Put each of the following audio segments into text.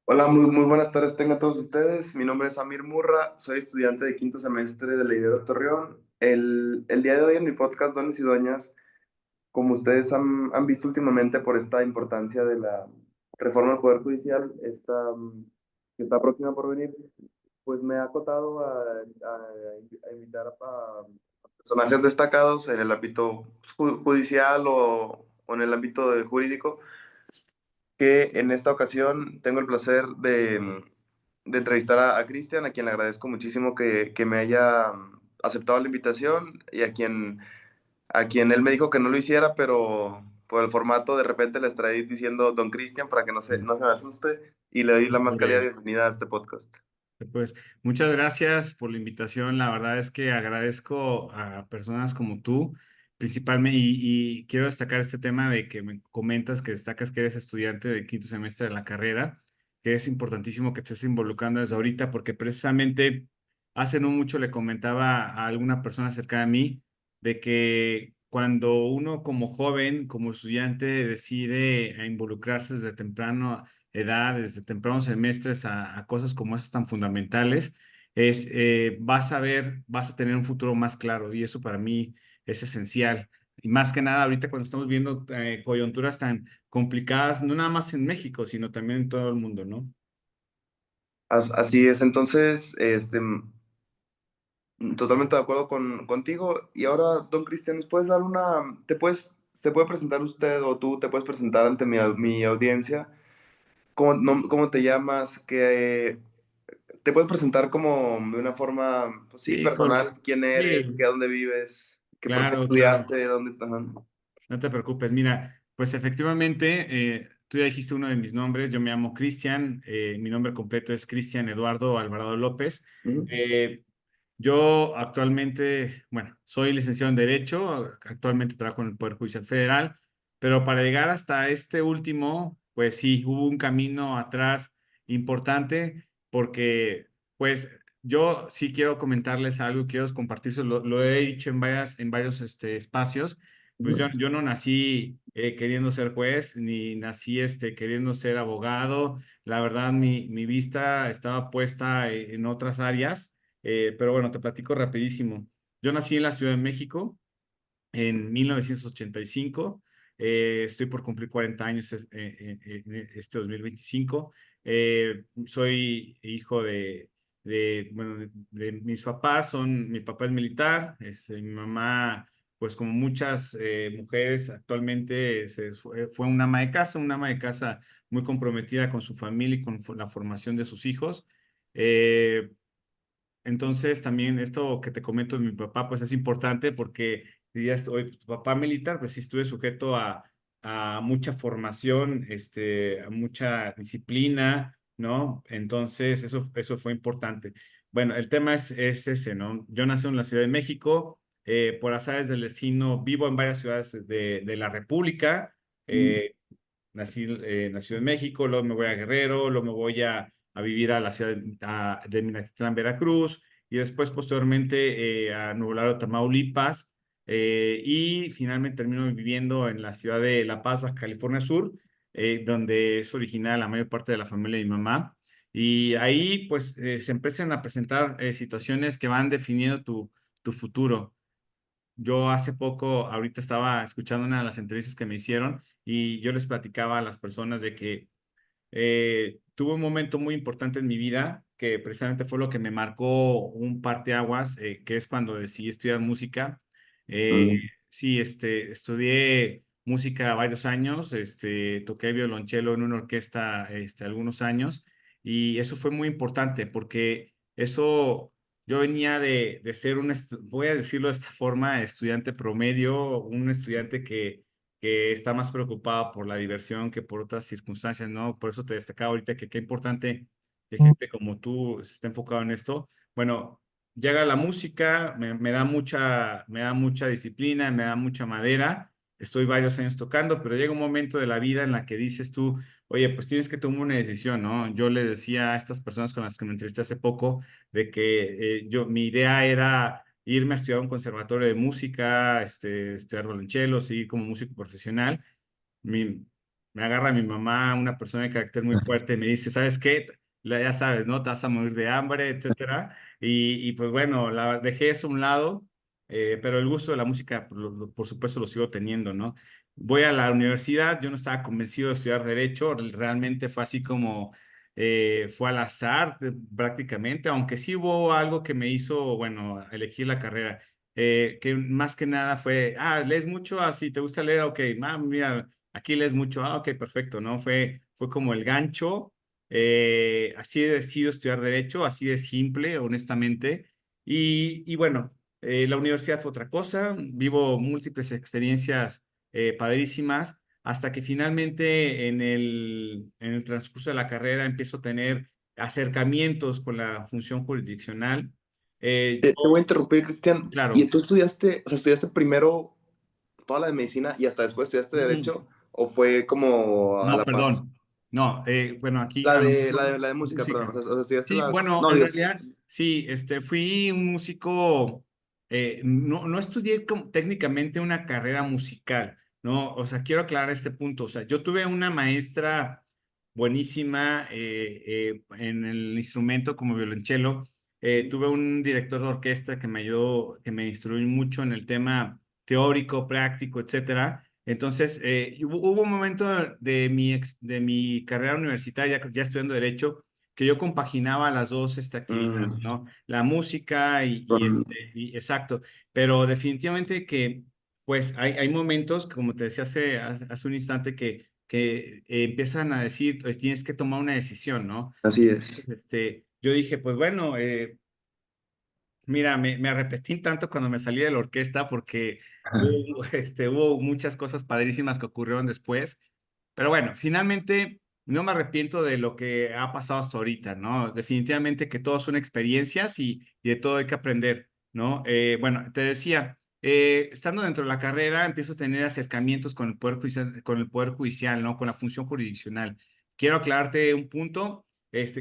Hola, muy buenas tardes tengan todos ustedes. Mi nombre es Amir Murra, soy estudiante de quinto semestre de la Ibero Torreón. El día de hoy en mi podcast Dones y Doñas, como ustedes han visto últimamente por esta importancia de la reforma del Poder Judicial, que está próxima por venir, pues me ha acotado a invitar a personajes destacados en el ámbito judicial o en el ámbito jurídico que en esta ocasión tengo el placer de entrevistar a Cristian, a quien le agradezco muchísimo que me haya aceptado la invitación y a quien él me dijo que no lo hiciera, pero por el formato de repente le estaré diciendo Don Cristian para que no se me asuste y le doy la más cálida Eh, bienvenida a este podcast. Pues muchas gracias por la invitación. La verdad es que agradezco a personas como tú, principalmente, y quiero destacar este tema de que me comentas que destacas que eres estudiante de quinto semestre de la carrera, que es importantísimo que te estés involucrando desde ahorita, porque precisamente hace no mucho le comentaba a alguna persona cerca de mí de que cuando uno como joven, como estudiante, decide involucrarse desde temprano edad, desde tempranos semestres a cosas como esas tan fundamentales, vas a ver, vas a tener un futuro más claro y eso para mí es esencial. Y más que nada ahorita cuando estamos viendo coyunturas tan complicadas, no nada más en México, sino también en todo el mundo, ¿no? Así es, entonces, totalmente de acuerdo contigo. Y ahora, don Cristian, ¿nos puedes dar se puede presentar usted o tú te puedes presentar ante mi audiencia? ¿Cómo te llamas? ¿Te puedes presentar como de una forma, pues sí, Sí, con, personal? ¿Quién eres? sí, ¿Dónde vives? ¿Qué profesión claro, claro. estudiaste? ¿Dónde? Ajá. No te preocupes, mira, pues efectivamente, tú ya dijiste uno de mis nombres, yo me llamo Cristian, mi nombre completo es Cristian Eduardo Alvarado López. Ujú. Eh, yo actualmente, bueno, soy licenciado en Derecho, actualmente trabajo en el Poder Judicial Federal, pero para llegar hasta este último, pues sí, hubo un camino atrás importante porque, pues, yo sí quiero comentarles algo, quiero compartirlo, lo he dicho en varios espacios. Pues Ujú. yo no nací queriendo ser juez, ni nací queriendo ser abogado. La verdad, mi vista estaba puesta en otras áreas, pero bueno, te platico rapidísimo. Yo nací en la Ciudad de México en 1985. Estoy por cumplir 40 años este 2025. Soy hijo bueno, de mis papás. Mi papá es militar, mi mamá, pues como muchas mujeres actualmente, fue una ama de casa muy comprometida con su familia y con la formación de sus hijos. Eh, entonces, también esto que te comento de mi papá, pues es importante porque dirías, oye, pues, tu papá militar, pues sí estuve sujeto a mucha formación, a mucha disciplina, ¿no? Entonces, eso fue importante. Bueno, el tema es ese, ¿no? Yo nací en la Ciudad de México, por azares del destino, vivo en varias ciudades de la República. eh, Nací en la Ciudad de México, luego me voy a Guerrero, luego me voy a vivir a la ciudad de Minatitlán, Veracruz, y después posteriormente a Nuevo Laredo, Tamaulipas, y finalmente termino viviendo en la ciudad de La Paz, Baja California Sur, donde es original la mayor parte de la familia de mi mamá. Y ahí pues se empiezan a presentar situaciones que van definiendo tu futuro. Yo hace poco, ahorita estaba escuchando una de las entrevistas que me hicieron y yo les platicaba a las personas de que tuve un momento muy importante en mi vida que precisamente fue lo que me marcó un parteaguas, que es cuando decidí estudiar música. Eh, Mm. sí, estudié música varios años, toqué violonchelo en una orquesta, algunos años, y eso fue muy importante porque eso, yo venía de ser voy a decirlo de esta forma, estudiante promedio, un estudiante que está más preocupada por la diversión que por otras circunstancias, ¿no? Por eso te destacaba ahorita que qué importante que gente como tú se esté enfocado en esto. Bueno, llega la música, me da mucha disciplina, me da mucha madera. Estoy varios años tocando, pero llega un momento de la vida en la que dices tú, oye, pues tienes que tomar una decisión, ¿no? Yo le decía a estas personas con las que me entrevisté hace poco de que mi idea era irme a estudiar a un conservatorio de música, estudiar violonchelo, seguir como músico profesional. me agarra mi mamá, una persona de carácter muy fuerte, y me dice, ¿sabes qué? Ya sabes, ¿no? Te vas a morir de hambre, etcétera. Y pues bueno, dejé eso a un lado, pero el gusto de la música, por supuesto, lo sigo teniendo, ¿no? Voy a la universidad, yo no estaba convencido de estudiar derecho, realmente fue así como, fue al azar prácticamente, aunque sí hubo algo que me hizo, bueno, elegir la carrera. Que más que nada fue, lees mucho, así, ¿te gusta leer? Ok, mira, aquí lees mucho, ok, perfecto, ¿no? Fue como el gancho, así he decidido estudiar derecho, así de simple, honestamente, y bueno, la universidad fue otra cosa, vivo múltiples experiencias padrísimas, hasta que finalmente en el transcurso de la carrera empiezo a tener acercamientos con la función jurisdiccional. Te voy a interrumpir, Cristian. ¿Y Claro. tú estudiaste, o sea, estudiaste primero toda la de medicina y hasta después estudiaste Mm, derecho? ¿O fue como a No, la par? perdón. No, bueno, aquí a lo mejor La de música, perdón. música. O sea, estudiaste Sí, las. bueno, No, en Dios. realidad, sí, fui un músico, no estudié técnicamente una carrera musical, ¿no? O sea, quiero aclarar este punto. O sea, yo tuve una maestra buenísima en el instrumento como violonchelo. Tuve un director de orquesta que me ayudó, que me instruyó mucho en el tema teórico, práctico, etcétera. Entonces, hubo un momento de mi carrera universitaria, ya estudiando Derecho, que yo compaginaba las dos actividades, Mm, ¿no? La música con- exacto, pero definitivamente que, pues, hay momentos, como te decía hace un instante, que empiezan a decir, pues, tienes que tomar una decisión, ¿no? así es. Yo dije, pues bueno, mira, me arrepentí tanto cuando me salí de la orquesta porque hubo muchas cosas padrísimas que ocurrieron después. Pero bueno, finalmente no me arrepiento de lo que ha pasado hasta ahorita, ¿no? Definitivamente que todo son experiencias y de todo hay que aprender, ¿no? Bueno, te decía, estando dentro de la carrera, empiezo a tener acercamientos con el poder judicial, ¿no? Con la función jurisdiccional. Quiero aclararte un punto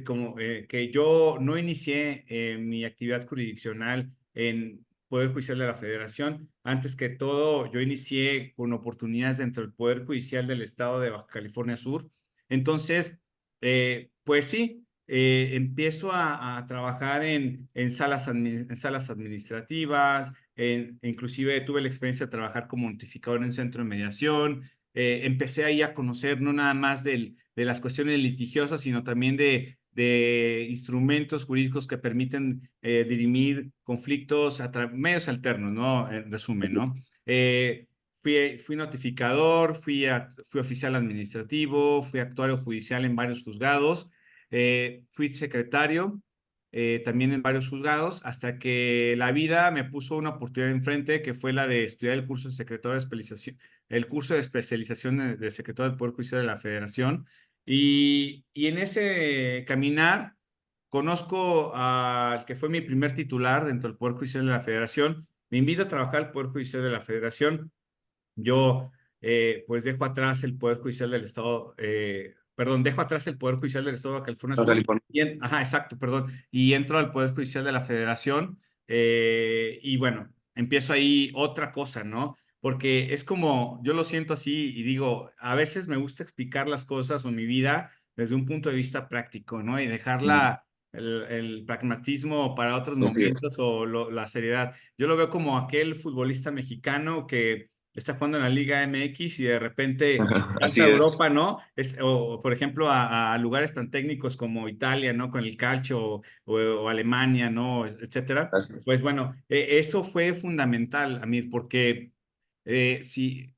como que yo no inicié mi actividad jurisdiccional en Poder Judicial de la Federación. Antes que todo, yo inicié con oportunidades dentro del Poder Judicial del Estado de Baja California Sur. Entonces, pues sí, empiezo a trabajar en salas administrativas, inclusive tuve la experiencia de trabajar como notificador en un centro de mediación. Empecé ahí a conocer no nada más de las cuestiones litigiosas, sino también de instrumentos jurídicos que permiten dirimir conflictos a medios alternos, ¿no? En resumen, ¿no? Fui notificador, fui oficial administrativo, fui actuario judicial en varios juzgados, fui secretario también en varios juzgados, hasta que la vida me puso una oportunidad enfrente, que fue la de estudiar el curso de secretario de especialización, el curso de especialización de secretario del Poder Judicial de la Federación. Y en ese caminar conozco al que fue mi primer titular dentro del Poder Judicial de la Federación. Me invita a trabajar al Poder Judicial de la Federación. Yo, pues, dejo atrás el Poder Judicial del Estado, perdón, dejo atrás el Poder Judicial del Estado de California Baja Sur California. ajá, exacto, perdón, y entro al Poder Judicial de la Federación y bueno, empiezo ahí otra cosa, ¿no? Porque es como, yo lo siento así y digo, a veces me gusta explicar las cosas o mi vida desde un punto de vista práctico, ¿no? Y Mm, dejarla el pragmatismo para otros así es. momentos o la seriedad. Yo lo veo como aquel futbolista mexicano que está jugando en la Liga MX y de repente salta Así a es. Europa, ¿no? O por ejemplo, a lugares tan técnicos como Italia, ¿no? Con el calcio o Alemania, ¿no? Etcétera. Así es. Pues bueno, eso fue fundamental, Amir, porque si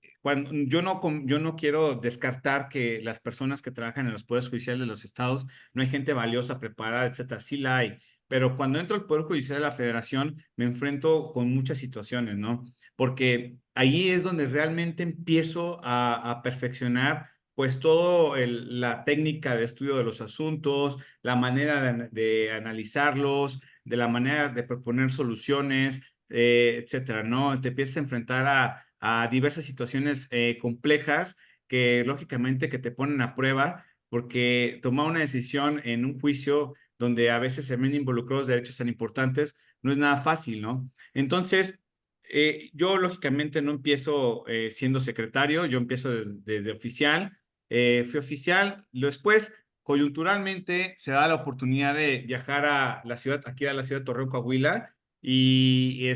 yo no quiero descartar que las personas que trabajan en los poderes judiciales de los estados, no hay gente valiosa, preparada, etcétera, sí la hay, pero cuando entro al Poder Judicial de la Federación me enfrento con muchas situaciones, ¿no? Porque ahí es donde realmente empiezo a perfeccionar pues todo la técnica de estudio de los asuntos, la manera de analizarlos, de la manera de proponer soluciones, etcétera, ¿no? Te empiezas a enfrentar a diversas situaciones complejas que lógicamente que te ponen a prueba porque tomar una decisión en un juicio donde a veces se ven involucrados derechos tan importantes no es nada fácil, ¿no? Entonces, yo lógicamente no empiezo siendo secretario, yo empiezo desde oficial fui oficial. Después, coyunturalmente, se da la oportunidad de viajar a la ciudad, aquí a la ciudad de Torreón, Coahuila, y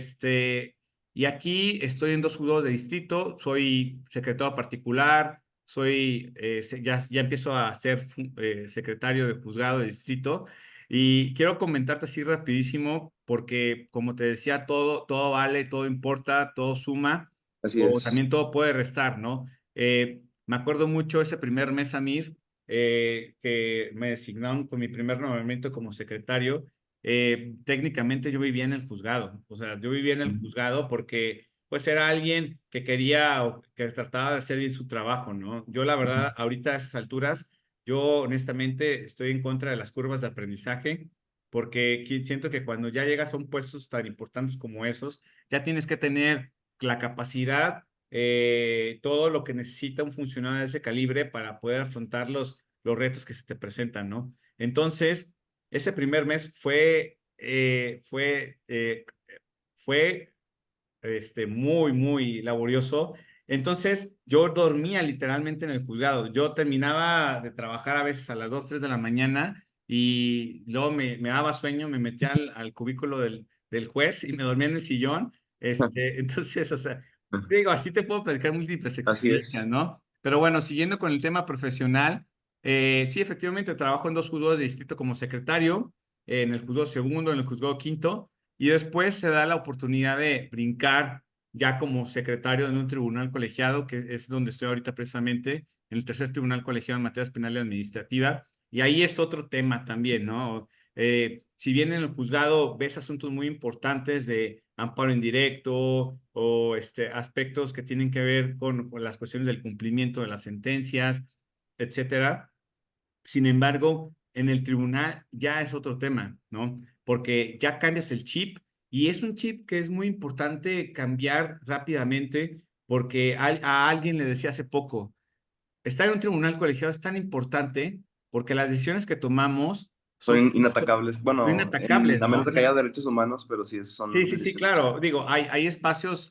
aquí estoy en dos juzgados de distrito, soy secretario particular, ya empiezo a ser secretario de juzgado de distrito. Y quiero comentarte así rapidísimo, porque como te decía, todo vale, todo importa, todo suma, Así o es. también todo puede restar, ¿no? Me acuerdo mucho ese primer mes, Amir, que me designaron con mi primer nombramiento como secretario. Técnicamente yo vivía en el juzgado, o sea, yo vivía en el juzgado porque pues era alguien que quería o que trataba de hacer bien su trabajo, ¿no? Yo la verdad, ahorita a esas alturas, yo honestamente estoy en contra de las curvas de aprendizaje porque siento que cuando ya llegas a un puestos tan importantes como esos, ya tienes que tener la capacidad, todo lo que necesita un funcionario de ese calibre para poder afrontar los retos que se te presentan, ¿no? Entonces, ese primer mes fue muy, muy laborioso. Entonces, yo dormía literalmente en el juzgado. Yo terminaba de trabajar a veces a las 2 3 de la mañana y luego me daba sueño, me metía al cubículo del juez y me dormía en el sillón. Entonces, o sea, digo, así te puedo platicar múltiples Así experiencias, es. ¿no? Pero bueno, siguiendo con el tema profesional, sí, efectivamente trabajo en dos juzgados de distrito como secretario, en el juzgado segundo, en el juzgado quinto. Y después se da la oportunidad de brincar ya como secretario en un tribunal colegiado, que es donde estoy ahorita precisamente, en el tercer tribunal colegiado en materias penales y administrativa. Y ahí es otro tema también, ¿no? Si bien en el juzgado ves asuntos muy importantes de amparo indirecto o aspectos que tienen que ver con las cuestiones del cumplimiento de las sentencias, etcétera. Sin embargo, en el tribunal ya es otro tema, ¿no? Porque ya cambias el chip y es un chip que es muy importante cambiar rápidamente porque a alguien le decía hace poco, estar en un tribunal colegiado es tan importante porque las decisiones que tomamos son, Son inatacables. son Bueno, inatacables, a menos ¿no? de que haya derechos humanos, pero sí Sí, son sí, sí, decisiones. claro. Digo, hay espacios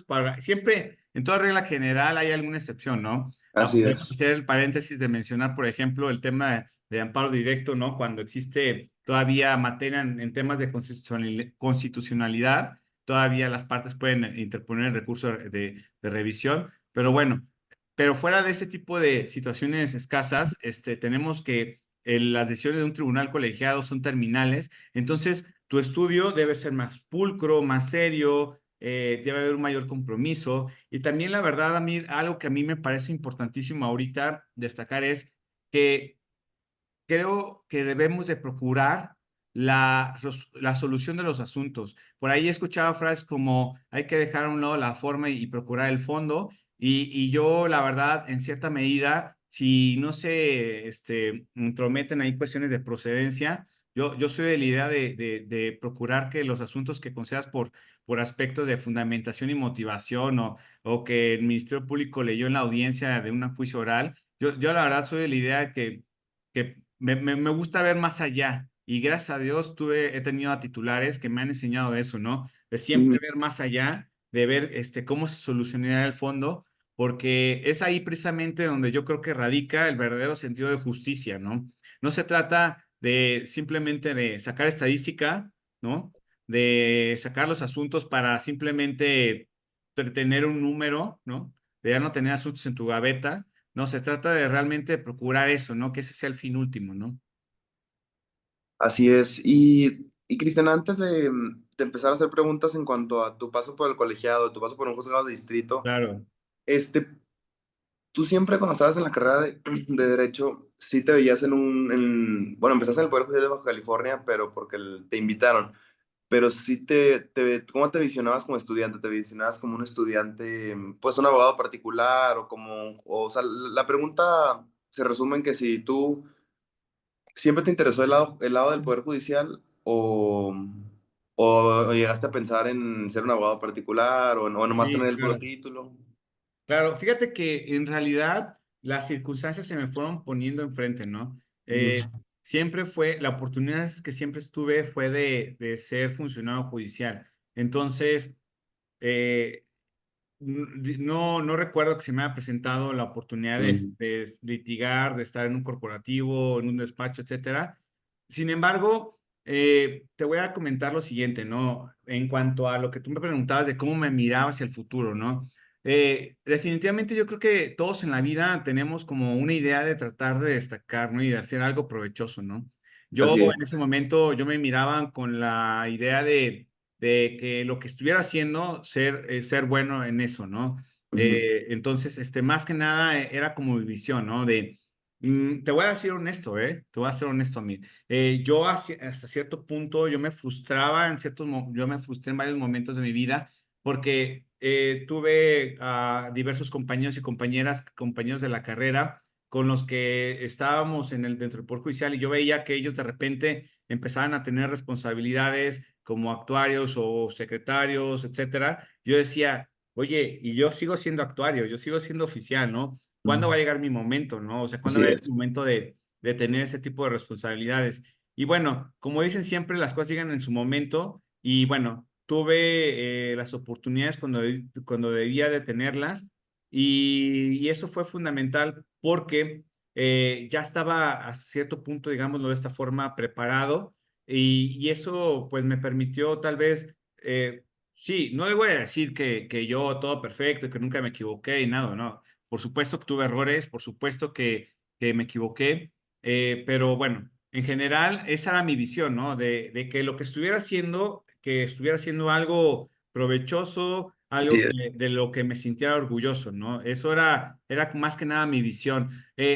para, siempre, en toda regla general hay alguna excepción, ¿no? Así Podemos es. hacer el paréntesis de mencionar, por ejemplo, el tema de amparo directo, ¿no? Cuando existe todavía materia en temas de constitucionalidad, todavía las partes pueden interponer el recurso de revisión, pero bueno, pero fuera de ese tipo de situaciones escasas, tenemos que las decisiones de un tribunal colegiado son terminales, entonces tu estudio debe ser más pulcro, más serio, debe haber un mayor compromiso. Y también la verdad, a mí, algo que a mí me parece importantísimo ahorita destacar es que creo que debemos de procurar la solución de los asuntos. Por ahí he escuchado frases como hay que dejar a un lado la forma y procurar el fondo. Y yo, la verdad, en cierta medida, si no se entrometen ahí cuestiones de procedencia, yo soy de la idea de procurar que los asuntos que concedas por aspectos de fundamentación y motivación o que el Ministerio Público leyó en la audiencia de un juicio oral, yo la verdad soy de la idea que me gusta ver más allá. Y gracias a Dios he tenido a titulares que me han enseñado eso, ¿no? De siempre Ujú. ver más allá, de ver cómo se solucionaría el fondo, porque es ahí precisamente donde yo creo que radica el verdadero sentido de justicia, ¿no? No se trata de simplemente de sacar estadística, ¿no? De sacar los asuntos para simplemente tener un número, ¿no? De ya no tener asuntos en tu gaveta. No, se trata de realmente procurar eso, ¿no? Que ese sea el fin último, ¿no? Así es. Y Cristian, antes de empezar a hacer preguntas en cuanto a tu paso por el colegiado, tu paso por un juzgado de distrito, Claro. este, tú siempre cuando estabas en la carrera de Derecho, sí te veías bueno, empezaste en el Poder Judicial de Baja California, pero porque te invitaron. Pero sí ¿cómo te visionabas como estudiante? ¿Te visionabas como un estudiante, pues un abogado particular o sea, la pregunta se resume en que si tú siempre te interesó el lado del Poder Judicial o llegaste a pensar en ser un abogado particular o nomás tener Sí, el puro claro. título. Claro, fíjate que en realidad las circunstancias se me fueron poniendo enfrente, ¿no? Ujú. Siempre fue, la oportunidad que siempre estuve fue de ser funcionario judicial. Entonces, eh, no, no recuerdo que se me haya presentado la oportunidad Mm, de litigar, de estar en un corporativo, en un despacho, etcétera. Sin embargo, te voy a comentar lo siguiente, ¿no? En cuanto a lo que tú me preguntabas de cómo me miraba hacia el futuro, ¿no? Definitivamente yo creo que todos en la vida tenemos como una idea de tratar de destacar, ¿no? Y de hacer algo provechoso, ¿no? Yo así en ese es. momento, yo me miraba con la idea de que lo que estuviera haciendo, ser bueno en eso, ¿no? Ujú. Entonces, más que nada era como mi visión, ¿no? Te voy a ser honesto, ¿eh? Te voy a ser honesto a mí. Yo hasta cierto punto, yo me frustraba yo me frustré en varios momentos de mi vida porque tuve a diversos compañeros y compañeras, compañeros de la carrera con los que estábamos dentro del Poder Judicial y yo veía que ellos de repente empezaban a tener responsabilidades como actuarios o secretarios, etcétera. Yo decía, oye, y yo sigo siendo actuario, yo sigo siendo oficial, ¿no? ¿Cuándo va a Mm, llegar mi momento, no? O sea, ¿cuándo así va a llegar es. mi momento de tener ese tipo de responsabilidades? Y bueno, como dicen siempre, las cosas llegan en su momento y bueno, tuve las oportunidades cuando debía de tenerlas y eso fue fundamental porque ya estaba a cierto punto, digámoslo de esta forma, preparado y eso pues me permitió tal vez, sí, no le voy a decir que yo todo perfecto, que nunca me equivoqué y nada, no. Por supuesto que tuve errores, por supuesto que me equivoqué, pero bueno, en general esa era mi visión, ¿no? De que lo que estuviera haciendo algo provechoso, Sí, algo de lo que me sintiera orgulloso, ¿no? Eso era más que nada mi visión.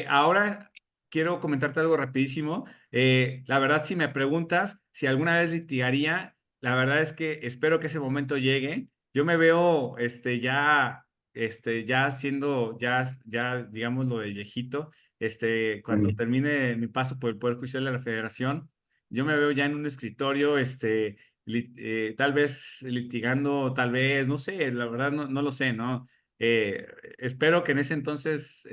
Ahora quiero comentarte algo rapidísimo. La verdad, si me preguntas si alguna vez litigaría, la verdad es que espero que ese momento llegue. Yo me veo, ya siendo, digamos, lo de viejito, cuando mm, termine mi paso por el Poder Judicial de la Federación, yo me veo ya en un escritorio, tal vez litigando, tal vez, no sé, la verdad no lo sé, ¿no? Eh, Espero que en ese entonces,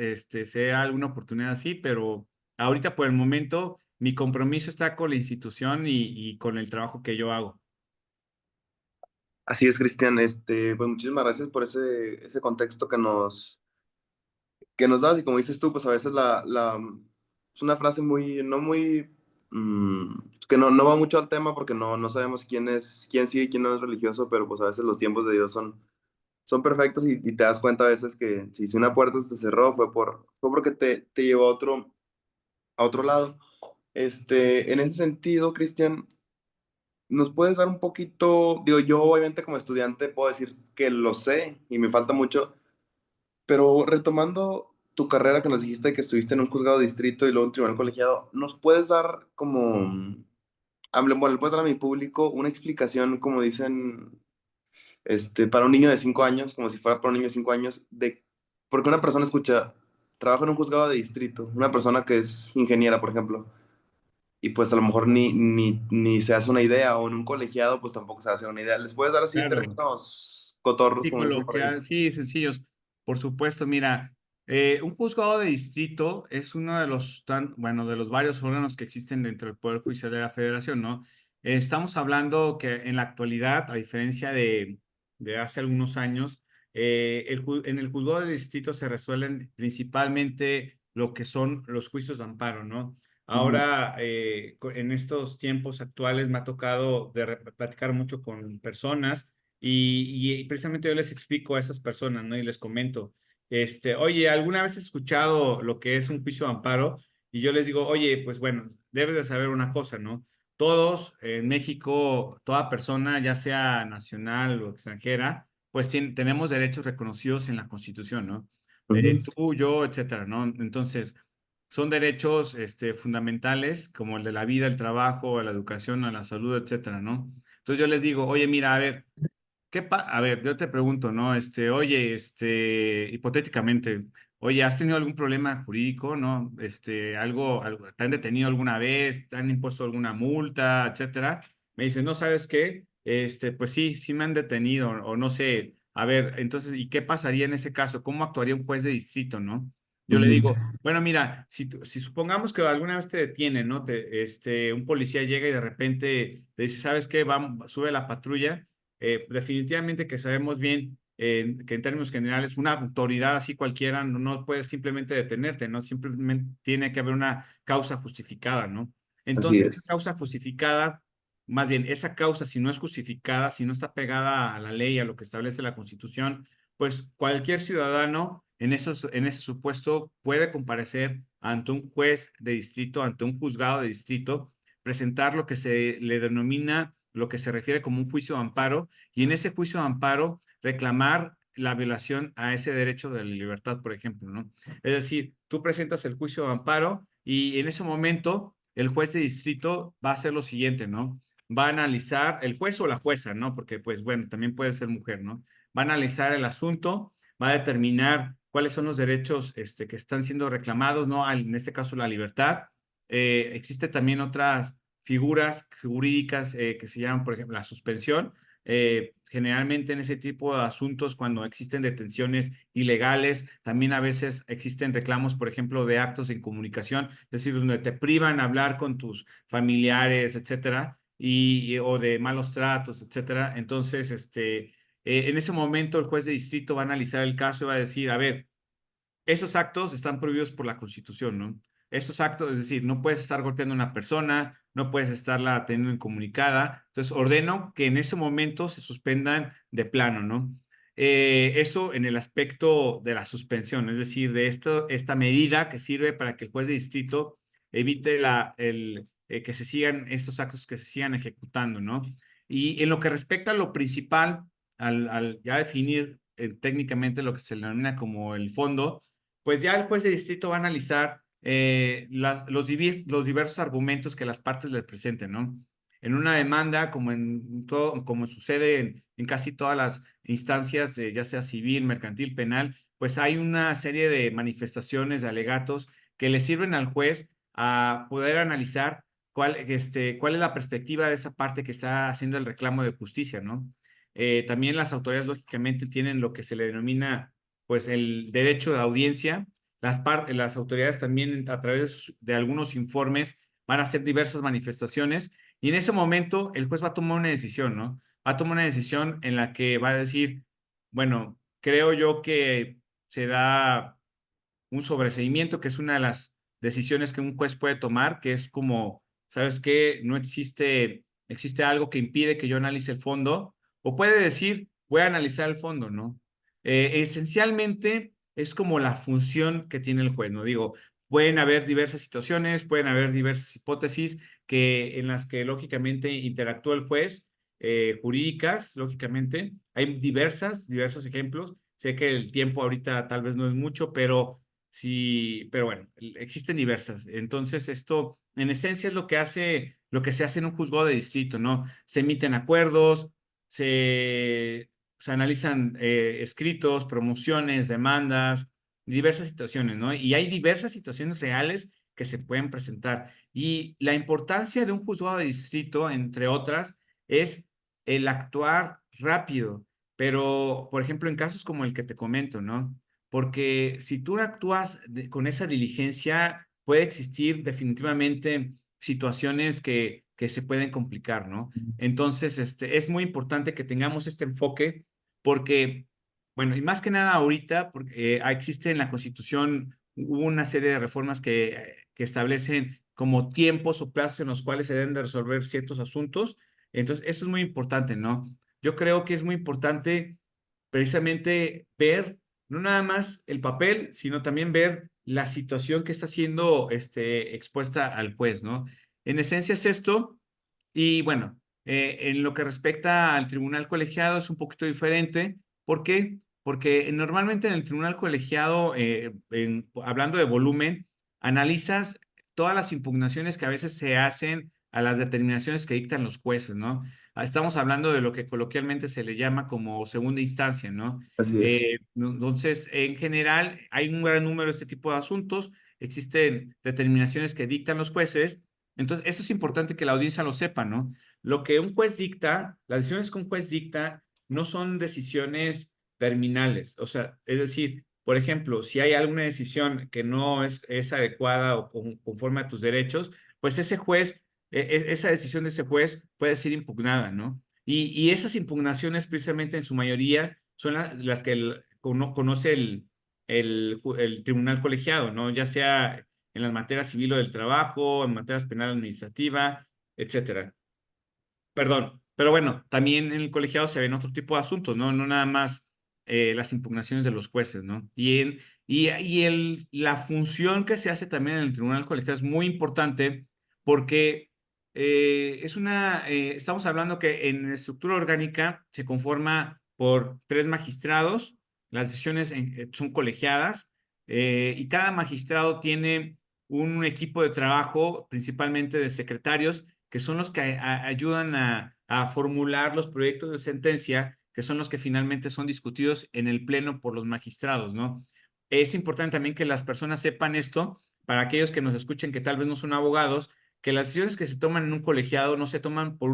sea alguna oportunidad así, pero ahorita por el momento mi compromiso está con la institución y con el trabajo que yo hago. así es, Cristian. Pues muchísimas gracias por ese contexto que nos das y como dices tú, pues a veces es una frase muy, no muy, que no va mucho al tema porque no sabemos quién sí y quién no es religioso, pero pues a veces los tiempos de Dios son perfectos y te das cuenta a veces que si una puerta se te cerró fue porque te llevó a otro lado. En ese sentido, Cristian, ¿nos puedes dar un poquito, digo, yo obviamente como estudiante puedo decir que lo sé y me falta mucho, pero retomando tu carrera que nos dijiste que estuviste en un juzgado de distrito y luego en un tribunal colegiado, ¿nos puedes dar bueno, le puedes dar a mi público una explicación, como dicen, para un niño de 5 años, como si fuera para un niño de 5 años, de por qué una persona escucha, trabaja en un juzgado de distrito, una persona que es ingeniera, por ejemplo, y pues a lo mejor ni se hace una idea, o en un colegiado, pues tampoco se hace una idea. ¿Les puedes dar así Claro. términos cotorros, Sí, como dicen por ahí? coloquial, sí, sencillos. Por supuesto, mira, un juzgado de distrito es uno de bueno, de los varios órganos que existen dentro del Poder Judicial de la Federación, ¿no? Estamos hablando que en la actualidad, a diferencia de hace algunos años, en el juzgado de distrito se resuelven principalmente lo que son los juicios de amparo, ¿no? Ujú, Ahora, en estos tiempos actuales me ha tocado platicar mucho con personas y precisamente yo les explico a esas personas, ¿no? Y les comento, oye, ¿alguna vez has escuchado lo que es un juicio de amparo? Y yo les digo, oye, pues bueno, debes de saber una cosa, ¿no? Todos en México, toda persona, ya sea nacional o extranjera, pues tenemos derechos reconocidos en la Constitución, ¿no? ujú, Tú, yo, etcétera, ¿no? Entonces, son derechos, fundamentales como el de la vida, el trabajo, la educación, a la salud, etcétera, ¿no? Entonces yo les digo, oye, mira, a ver, a ver, yo te pregunto, ¿no? Oye, hipotéticamente, oye, ¿has tenido algún problema jurídico, no? ¿Te han detenido alguna vez? ¿Te han impuesto alguna multa, etcétera? Me dicen, no, ¿sabes qué? Pues sí, sí me han detenido, o no sé. A ver, entonces, ¿y qué pasaría en ese caso? ¿Cómo actuaría un juez de distrito, no? Yo le ujú, digo, bueno, mira, si supongamos que alguna vez te detienen, ¿no? Un policía llega y de repente te dice, ¿sabes qué? Vamos, sube la patrulla definitivamente que sabemos bien que en términos generales una autoridad así cualquiera no puede simplemente detenerte, ¿no? Simplemente tiene que haber una causa justificada, ¿no? Así Entonces, esa es. causa justificada, más bien, esa causa, si no es justificada, si no está pegada a la ley, a lo que establece la Constitución, pues cualquier ciudadano en ese supuesto puede comparecer ante un juez de distrito, ante un juzgado de distrito, presentar lo que se le denomina, lo que se refiere como un juicio de amparo, y en ese juicio de amparo reclamar la violación a ese derecho de la libertad, por ejemplo, ¿no? Es decir, tú presentas el juicio de amparo y en ese momento el juez de distrito va a hacer lo siguiente, ¿no? Va a analizar, el juez o la jueza, ¿no? Porque, pues, bueno, también puede ser mujer, ¿no? Va a analizar el asunto, va a determinar cuáles son los derechos que están siendo reclamados, ¿no? En este caso, la libertad. Existe también otras figuras jurídicas que se llaman, por ejemplo, la suspensión. Generalmente en ese tipo de asuntos, cuando existen detenciones ilegales, también a veces existen reclamos, por ejemplo, de actos de incomunicación, es decir, donde te privan hablar con tus familiares, etcétera, o de malos tratos, etcétera. Entonces, en ese momento el juez de distrito va a analizar el caso y va a decir, a ver, esos actos están prohibidos por la Constitución, ¿no? Esos actos, es decir, no puedes estar golpeando a una persona, no puedes estarla teniendo incomunicada. Entonces, ordeno que en ese momento se suspendan de plano, ¿no? Eso en el aspecto de la suspensión, es decir, de esta medida que sirve para que el juez de distrito evite que se sigan estos actos que se sigan ejecutando, ¿no? Y en lo que respecta a lo principal, al ya definir técnicamente lo que se denomina como el fondo, pues ya el juez de distrito va a analizar los diversos argumentos que las partes le presenten, ¿no? En una demanda, como sucede en casi todas las instancias, ya sea civil, mercantil, penal, pues hay una serie de manifestaciones, de alegatos que le sirven al juez a poder analizar cuál es la perspectiva de esa parte que está haciendo el reclamo de justicia, ¿no? También las autoridades, lógicamente, tienen lo que se le denomina, pues, el derecho de audiencia. Las autoridades también, a través de algunos informes, van a hacer diversas manifestaciones y en ese momento el juez va a tomar una decisión, ¿no? Va a tomar una decisión en la que va a decir, bueno, creo yo que se da un sobreseimiento, que es una de las decisiones que un juez puede tomar, que es como, ¿sabes qué? No existe algo que impide que yo analice el fondo, o puede decir, voy a analizar el fondo, ¿no? Esencialmente es como la función que tiene el juez, ¿no? Digo, pueden haber diversas situaciones, pueden haber diversas hipótesis en las que lógicamente interactúa el juez, jurídicas, lógicamente. Hay diversos ejemplos. Sé que el tiempo ahorita tal vez no es mucho, sí, pero bueno, existen diversas. Entonces, esto en esencia es lo que se hace en un juzgado de distrito, ¿no? Se emiten acuerdos, se analizan escritos, promociones, demandas, diversas situaciones, ¿no? Y hay diversas situaciones reales que se pueden presentar. Y la importancia de un juzgado de distrito, entre otras, es el actuar rápido. Pero, por ejemplo, en casos como el que te comento, ¿no? Porque si tú actúas con esa diligencia, puede existir definitivamente situaciones que se pueden complicar, ¿no? Entonces, es muy importante que tengamos este enfoque porque, bueno, y más que nada ahorita, porque existe en la Constitución, hubo una serie de reformas que establecen como tiempos o plazos en los cuales se deben de resolver ciertos asuntos. Entonces, eso es muy importante, ¿no? Yo creo que es muy importante precisamente ver no nada más el papel, sino también ver la situación que está siendo expuesta al juez, ¿no? En esencia es esto, y bueno, en lo que respecta al tribunal colegiado es un poquito diferente. ¿Por qué? Porque normalmente en el tribunal colegiado, hablando de volumen, analizas todas las impugnaciones que a veces se hacen a las determinaciones que dictan los jueces, ¿no? Estamos hablando de lo que coloquialmente se le llama como segunda instancia, ¿no? Así es. Entonces, en general, hay un gran número de este tipo de asuntos, existen determinaciones que dictan los jueces, entonces eso es importante que la audiencia lo sepa, ¿no? Lo que un juez dicta, las decisiones que un juez dicta no son decisiones terminales, o sea, es decir, por ejemplo, si hay alguna decisión que no es adecuada o conforme a tus derechos, pues ese juez, esa decisión de ese juez puede ser impugnada, ¿no? Y esas impugnaciones, precisamente en su mayoría, son las que conoce el tribunal colegiado, ¿no? Ya sea en las materias civil o del trabajo, en materias penal administrativa, etcétera. Perdón, pero bueno, también en el colegiado se ven otro tipo de asuntos, ¿no? No nada más las impugnaciones de los jueces, ¿no? La función que se hace también en el tribunal colegiado es muy importante porque estamos hablando que en la estructura orgánica se conforma por 3 magistrados, las decisiones son colegiadas, y cada magistrado tiene un equipo de trabajo, principalmente de secretarios, que son los que ayudan a formular los proyectos de sentencia, que son los que finalmente son discutidos en el pleno por los magistrados, ¿no? Es importante también que las personas sepan esto, para aquellos que nos escuchen que tal vez no son abogados, que las decisiones que se toman en un colegiado no se toman por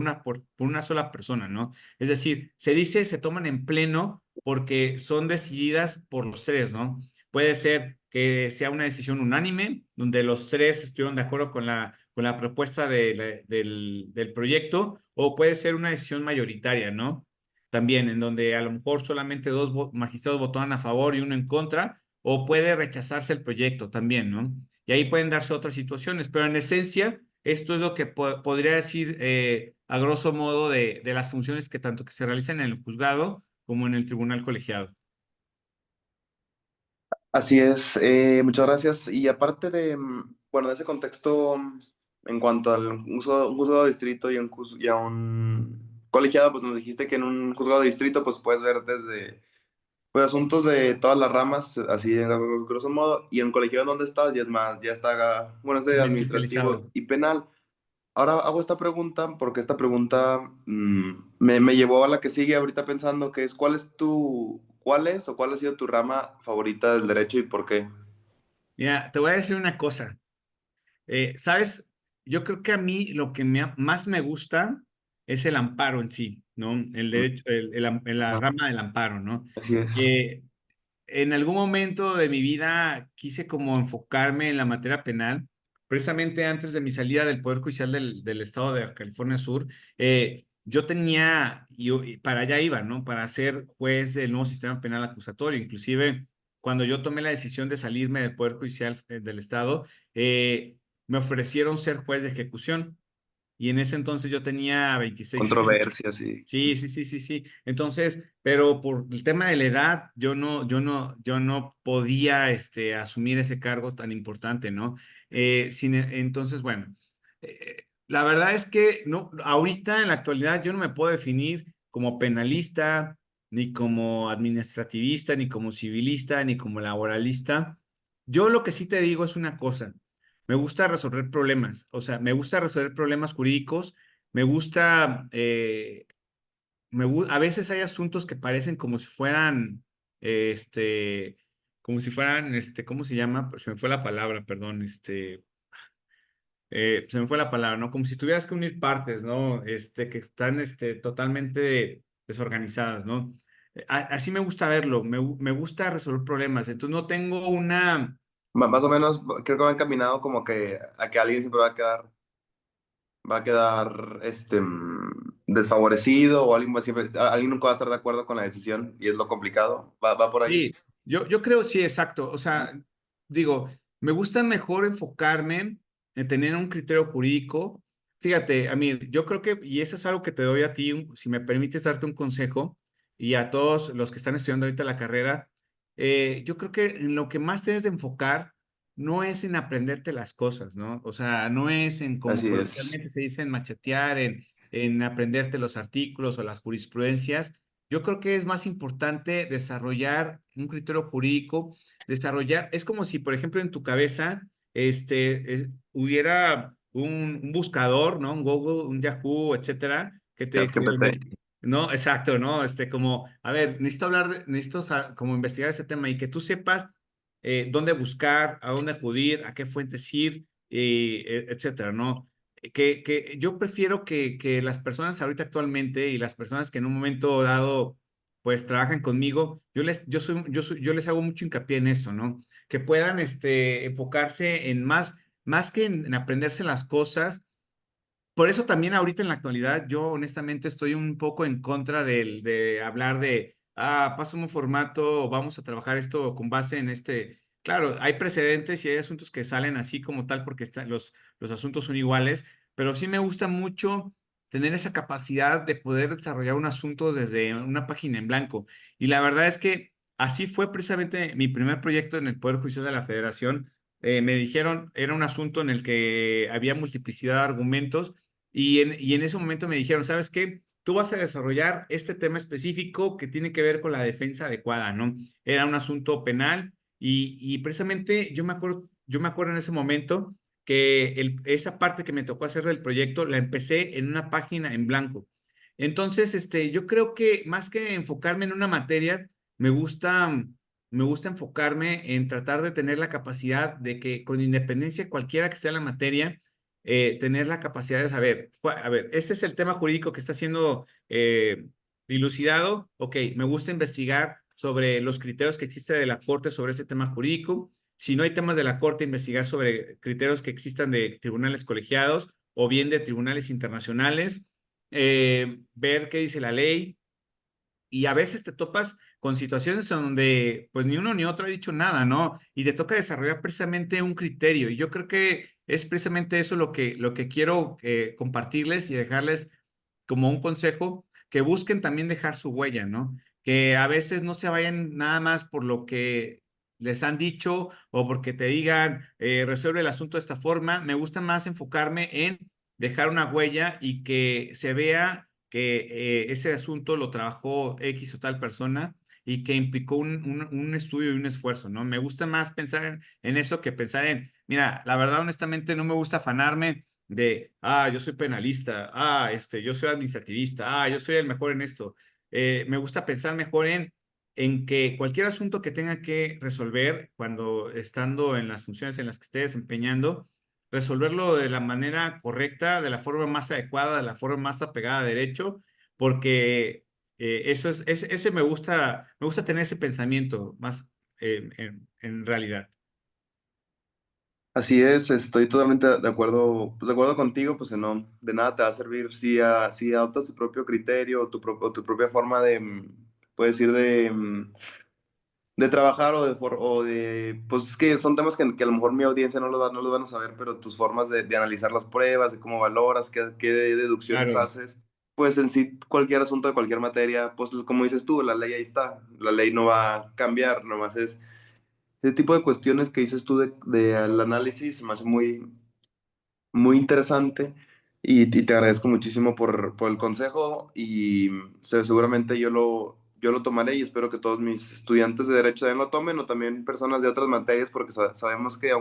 una sola persona, ¿no? Es decir, se dice se toman en pleno porque son decididas por los tres, ¿no? Puede ser que sea una decisión unánime, donde los tres estuvieron de acuerdo con la propuesta del proyecto, o puede ser una decisión mayoritaria, ¿no? También, en donde a lo mejor solamente 2 magistrados votaron a favor y uno en contra, o puede rechazarse el proyecto también, ¿no? Y ahí pueden darse otras situaciones, pero en esencia, esto es lo que podría decir a grosso modo de las funciones que tanto que se realizan en el juzgado como en el tribunal colegiado. Así es, muchas gracias. Y aparte de, bueno, de ese contexto, en cuanto al un juzgado de distrito y a un colegiado, pues nos dijiste que en un juzgado de distrito, pues puedes ver desde pues, asuntos de todas las ramas, así en grosso modo, y en un colegiado en donde estás, ya es más, ya está, bueno, es Sí, de más administrativo especializado. y penal. Ahora hago esta pregunta porque esta pregunta me llevó a la que sigue ahorita pensando, que es, cuál es o cuál ha sido tu rama favorita del derecho y por qué? Mira, te voy a decir una cosa. ¿Sabes? Yo creo que a mí lo que más me gusta es el amparo en sí, ¿no? El Mm, derecho, la ajá, rama del amparo, ¿no? así es. Eh, en algún momento de mi vida quise como enfocarme en la materia penal, precisamente antes de mi salida del Poder Judicial del Estado de California Sur. Yo tenía, y para allá iba, ¿no? Para ser juez del nuevo sistema penal acusatorio. Inclusive, cuando yo tomé la decisión de salirme del Poder Judicial del Estado, me ofrecieron ser juez de ejecución. Y en ese entonces yo tenía 26 años. Controversia, sí. Sí, sí, sí, sí, sí. Entonces, pero por el tema de la edad, yo no podía, asumir ese cargo tan importante, ¿no? Entonces, bueno, la verdad es que no, ahorita en la actualidad yo no me puedo definir como penalista, ni como administrativista, ni como civilista, ni como laboralista. Yo lo que sí te digo es una cosa. Me gusta resolver problemas, o sea, me gusta resolver problemas jurídicos, me gusta a veces hay asuntos que parecen como si fueran, como si fueran, ¿cómo se llama? Se me fue la palabra, perdón, se me fue la palabra, ¿no? Como si tuvieras que unir partes, ¿no? Que están, totalmente desorganizadas, ¿no? Así me gusta verlo, me gusta resolver problemas, entonces no tengo una. Más o menos, creo que va encaminado como que a que alguien siempre va a quedar desfavorecido o alguien alguien nunca va a estar de acuerdo con la decisión y es lo complicado. Va por ahí. Sí, yo creo, sí, exacto. O Ujú. sea, digo, me gusta mejor enfocarme en tener un criterio jurídico. Fíjate, a mí, yo creo que, y eso es algo que te doy a ti, si me permites darte un consejo, y a todos los que están estudiando ahorita la carrera, yo creo que en lo que más debes de enfocar no es en aprenderte las cosas, ¿no? O sea, no es en, como Así es. coloquialmente se dice, en machetear, en aprenderte los artículos o las jurisprudencias. Yo creo que es más importante desarrollar un criterio jurídico, es como si, por ejemplo, en tu cabeza, hubiera un buscador, ¿no? Un Google, un Yahoo, etcétera, ChatGPT. no, exacto, ¿no? Como, a ver, necesito como investigar ese tema y que tú sepas dónde buscar, a dónde acudir, a qué fuentes ir, etcétera, ¿no? Que yo prefiero que las personas ahorita actualmente y las personas que en un momento dado pues trabajan conmigo, yo les hago mucho hincapié en esto, ¿no? Que puedan enfocarse en más que en aprenderse las cosas. Por eso también ahorita en la actualidad yo honestamente estoy un poco en contra de hablar pásame un formato, vamos a trabajar esto con base en este. Claro, hay precedentes y hay asuntos que salen así como tal porque los asuntos son iguales, pero sí me gusta mucho tener esa capacidad de poder desarrollar un asunto desde una página en blanco. Y la verdad es que así fue precisamente mi primer proyecto en el Poder Judicial de la Federación. Me dijeron, era un asunto en el que había multiplicidad de argumentos y en ese momento me dijeron, ¿sabes qué? Tú vas a desarrollar este tema específico que tiene que ver con la defensa adecuada, ¿no? Era un asunto penal y precisamente yo me acuerdo en ese momento que esa parte que me tocó hacer del proyecto la empecé en una página en blanco. Entonces, yo creo que más que enfocarme en una materia, me gusta enfocarme en tratar de tener la capacidad de que con independencia cualquiera que sea la materia, tener la capacidad de saber, a ver, este es el tema jurídico que está siendo dilucidado, ok, me gusta investigar sobre los criterios que existen de la Corte sobre ese tema jurídico. Si no hay temas de la Corte, investigar sobre criterios que existan de tribunales colegiados o bien de tribunales internacionales, ver qué dice la ley, y a veces te topas con situaciones en donde pues ni uno ni otro ha dicho nada, ¿no? Y te toca desarrollar precisamente un criterio. Y yo creo que es precisamente eso lo que quiero compartirles y dejarles como un consejo, que busquen también dejar su huella, ¿no? Que a veces no se vayan nada más por lo que les han dicho o porque te digan, resuelve el asunto de esta forma. Me gusta más enfocarme en dejar una huella y que se vea que ese asunto lo trabajó X o tal persona y que implicó un estudio y un esfuerzo, ¿no? Me gusta más pensar en eso que pensar en, mira, la verdad, honestamente, no me gusta afanarme de, yo soy penalista, yo soy administrativista, yo soy el mejor en esto. Me gusta pensar mejor en que cualquier asunto que tenga que resolver cuando estando en las funciones en las que esté desempeñando, resolverlo de la manera correcta, de la forma más adecuada, de la forma más apegada a derecho, porque ese me gusta tener ese pensamiento más en realidad. Así es, estoy totalmente de acuerdo, pues, de acuerdo contigo, pues no, de nada te va a servir si adoptas tu propio criterio o tu propia forma de, puedes decir, de trabajar pues es que son temas que a lo mejor mi audiencia no lo van a saber, pero tus formas de analizar las pruebas, de cómo valoras, qué deducciones Claro, haces, pues en sí cualquier asunto de cualquier materia, pues como dices tú, la ley ahí está, la ley no va a cambiar, nomás es ese tipo de cuestiones que dices tú de al análisis, se me hace muy interesante y te agradezco muchísimo por el consejo y seguramente yo lo tomaré y espero que todos mis estudiantes de derecho también lo tomen o también personas de otras materias porque sabemos que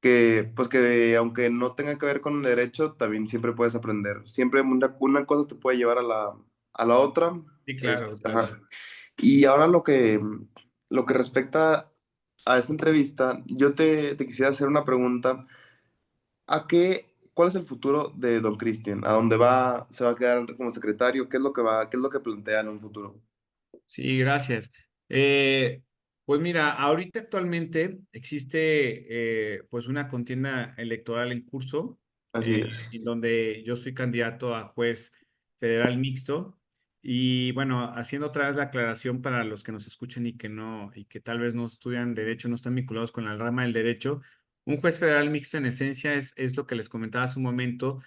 que aunque no tenga que ver con derecho, también siempre puedes aprender. Siempre una cosa te puede llevar a a la otra. sí, claro, claro. Ajá. Y ahora lo que respecta a esta entrevista, yo te quisiera hacer una pregunta. ¿Cuál es el futuro de Don Cristian? ¿A dónde va? ¿Se va a quedar como secretario? ¿Qué es lo que plantea en un futuro? Sí, gracias. Pues mira, ahorita actualmente existe pues una contienda electoral en curso, Así es. en donde yo soy candidato a juez federal mixto. Y bueno, haciendo otra vez la aclaración para los que nos escuchen y que no, y que tal vez no estudian derecho, no están vinculados con la rama del derecho. Un juez federal mixto en esencia es lo que les comentaba hace un momento,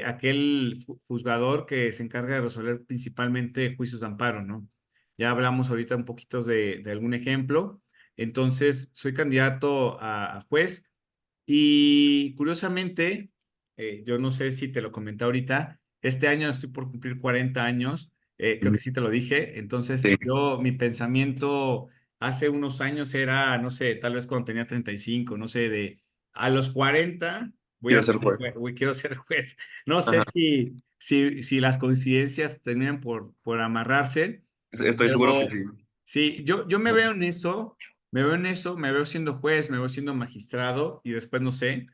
aquel juzgador que se encarga de resolver principalmente juicios de amparo, ¿no? Ya hablamos ahorita un poquito de algún ejemplo. Entonces, soy candidato a juez y curiosamente, yo no sé si te lo comenté ahorita, este año estoy por cumplir 40 años, creo que sí te lo dije. Entonces, Sí, mi pensamiento hace unos años era, no sé, tal vez cuando tenía 35, no sé, de a los 40 voy quiero a ser juez. quiero ser juez. No sé Ajá. si las coincidencias terminan por amarrarse, Estoy seguro que pero sí. sí, yo me veo en eso, me veo siendo juez, me veo siendo magistrado y después no sé.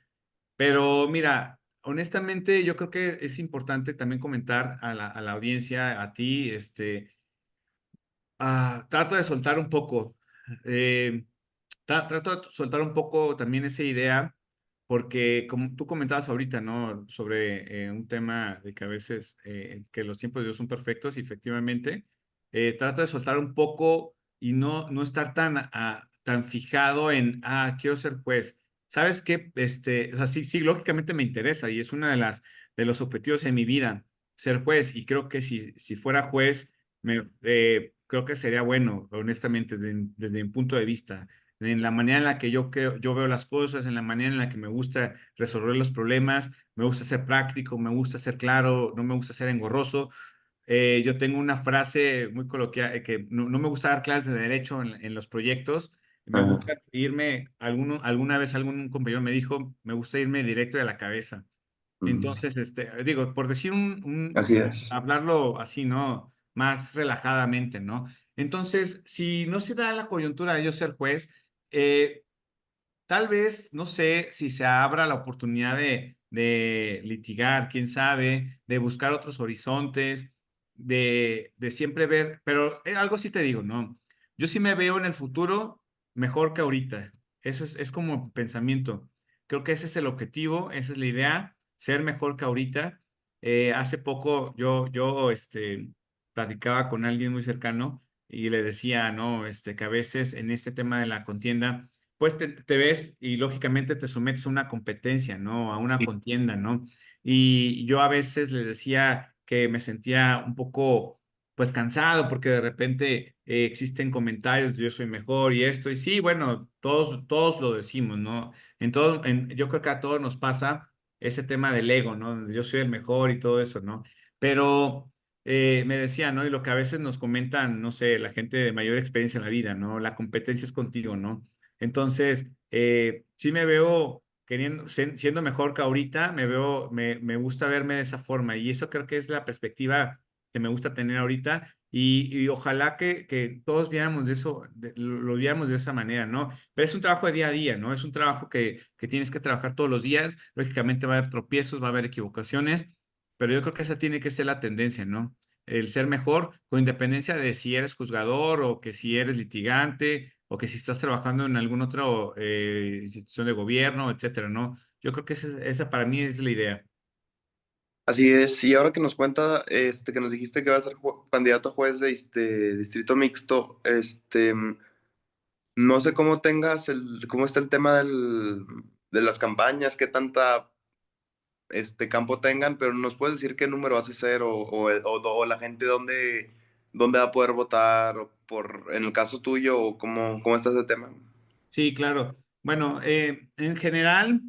Pero mira, honestamente yo creo que es importante también comentar a la audiencia, a ti, trato de soltar un poco, eh, trato de soltar un poco también esa idea, porque como tú comentabas ahorita, ¿no? Sobre un tema de que a veces que los tiempos de Dios son perfectos y efectivamente. trato de soltar un poco y no estar tan fijado en, quiero ser juez. ¿Sabes qué? O sea, sí, lógicamente me interesa y es una de los objetivos de mi vida, ser juez. Y creo que si fuera juez, creo que sería bueno, honestamente, desde mi punto de vista, en la manera en la que yo veo las cosas, en la manera en la que me gusta resolver los problemas, me gusta ser práctico, me gusta ser claro, no me gusta ser engorroso. Yo tengo una frase muy coloquial, que no me gusta dar clases de derecho en los proyectos. Me Ajá. gusta irme, alguna vez algún compañero me dijo, me gusta irme directo de la cabeza. Mm, Entonces, digo, por decir así es. hablarlo así, ¿no? Más relajadamente, ¿no? Entonces, si no se da la coyuntura de yo ser juez, eh, tal vez, no sé si se abra la oportunidad de litigar, quién sabe, de buscar otros horizontes, de siempre ver, pero algo sí te digo, ¿no? Yo sí me veo en el futuro mejor que ahorita. Eso es como pensamiento. Creo que ese es el objetivo, esa es la idea, ser mejor que ahorita. Hace poco platicaba con alguien muy cercano y le decía, ¿no? Que a veces en este tema de la contienda, pues te ves y lógicamente te sometes a una competencia, ¿no? A una contienda, ¿no? Y yo a veces le decía que me sentía un poco, pues cansado porque de repente existen comentarios, yo soy mejor y esto, y sí, bueno, todos lo decimos, ¿no? Yo creo que a todos nos pasa ese tema del ego, ¿no? Yo soy el mejor y todo eso, ¿no? Pero me decía, ¿no? Y lo que a veces nos comentan, no sé, la gente de mayor experiencia en la vida, ¿no? La competencia es contigo, ¿no? Entonces, sí me veo siendo mejor que ahorita, me gusta verme de esa forma y eso creo que es la perspectiva que me gusta tener ahorita y ojalá que todos viéramos de eso, lo viéramos de esa manera, ¿no? Pero es un trabajo de día a día, ¿no? Es un trabajo que tienes que trabajar todos los días, lógicamente va a haber tropiezos, va a haber equivocaciones, pero yo creo que esa tiene que ser la tendencia, ¿no? El ser mejor, con independencia de si eres juzgador o que si eres litigante o que si estás trabajando en alguna otra institución de gobierno, etcétera, ¿no? Yo creo que esa para mí es la idea. Así es, y ahora que nos cuenta, que nos dijiste que va a ser candidato a juez de este distrito mixto, no sé cómo cómo está el tema de las campañas, qué tanta campo tengan, pero nos puedes decir qué número vas a hacer o la gente dónde va a poder votar, o en el caso tuyo, o cómo está ese tema. Sí, claro. Bueno, en general,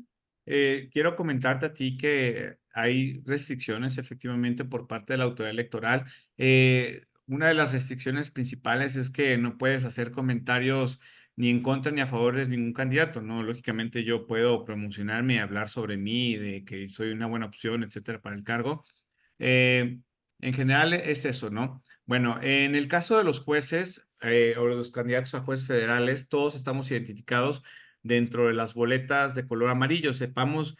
quiero comentarte a ti que hay restricciones efectivamente por parte de la autoridad electoral. Una de las restricciones principales es que no puedes hacer comentarios ni en contra ni a favor de ningún candidato, ¿no? Lógicamente yo puedo promocionarme y hablar sobre mí, de que soy una buena opción, etcétera, para el cargo. Eh, en general es eso, ¿no? Bueno, en el caso de los jueces o los candidatos a jueces federales, todos estamos identificados dentro de las boletas de color amarillo. Sepamos,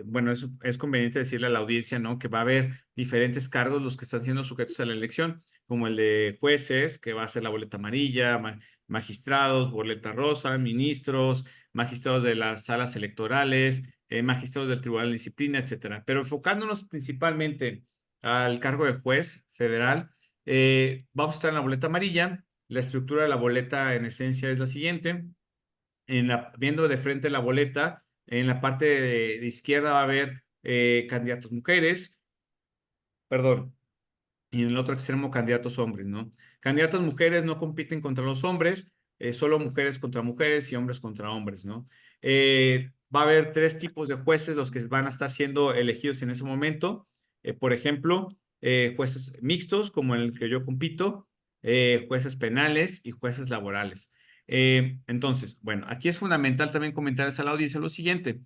bueno, es conveniente decirle a la audiencia, ¿no? Que va a haber diferentes cargos los que están siendo sujetos a la elección, como el de jueces, que va a ser la boleta amarilla, magistrados, boleta rosa, ministros, magistrados de las salas electorales, magistrados del Tribunal de Disciplina, etcétera. Pero enfocándonos principalmente al cargo de juez federal, vamos a estar en la boleta amarilla. La estructura de la boleta en esencia es la siguiente. Viendo de frente la boleta, en la parte de izquierda va a haber candidatos mujeres, perdón, y en el otro extremo candidatos hombres, ¿no? Candidatos mujeres no compiten contra los hombres, solo mujeres contra mujeres y hombres contra hombres, ¿no? Va a haber tres tipos de jueces los que van a estar siendo elegidos en ese momento. Por ejemplo, jueces mixtos, como en el que yo compito, jueces penales y jueces laborales. Entonces, bueno, aquí es fundamental también comentarles a la audiencia lo siguiente.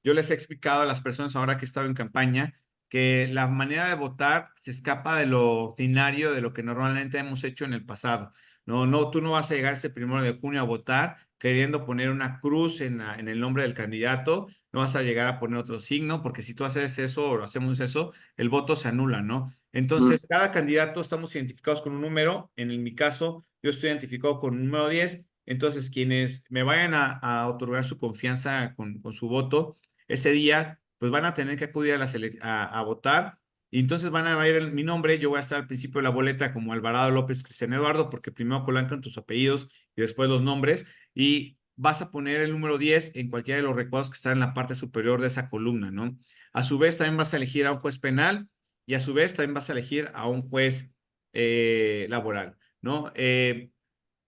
Yo les he explicado a las personas ahora que he estado en campaña que la manera de votar se escapa de lo ordinario, de lo que normalmente hemos hecho en el pasado. No, tú no vas a llegar este 1 de junio a votar queriendo poner una cruz en el nombre del candidato, no vas a llegar a poner otro signo, porque si tú haces eso o hacemos eso, el voto se anula, ¿no? Mm, Entonces, cada candidato estamos identificados con un número. Mi caso, yo estoy identificado con un número 10. Entonces, quienes me vayan a otorgar su confianza con su voto, ese día pues van a tener que acudir a votar Y entonces van a ver mi nombre, yo voy a estar al principio de la boleta como Alvarado López Cristian Eduardo, porque primero colocan tus apellidos y después los nombres, y vas a poner el número 10 en cualquiera de los recuadros que están en la parte superior de esa columna, ¿no? A su vez también vas a elegir a un juez penal y a su vez también vas a elegir a un juez laboral, ¿no?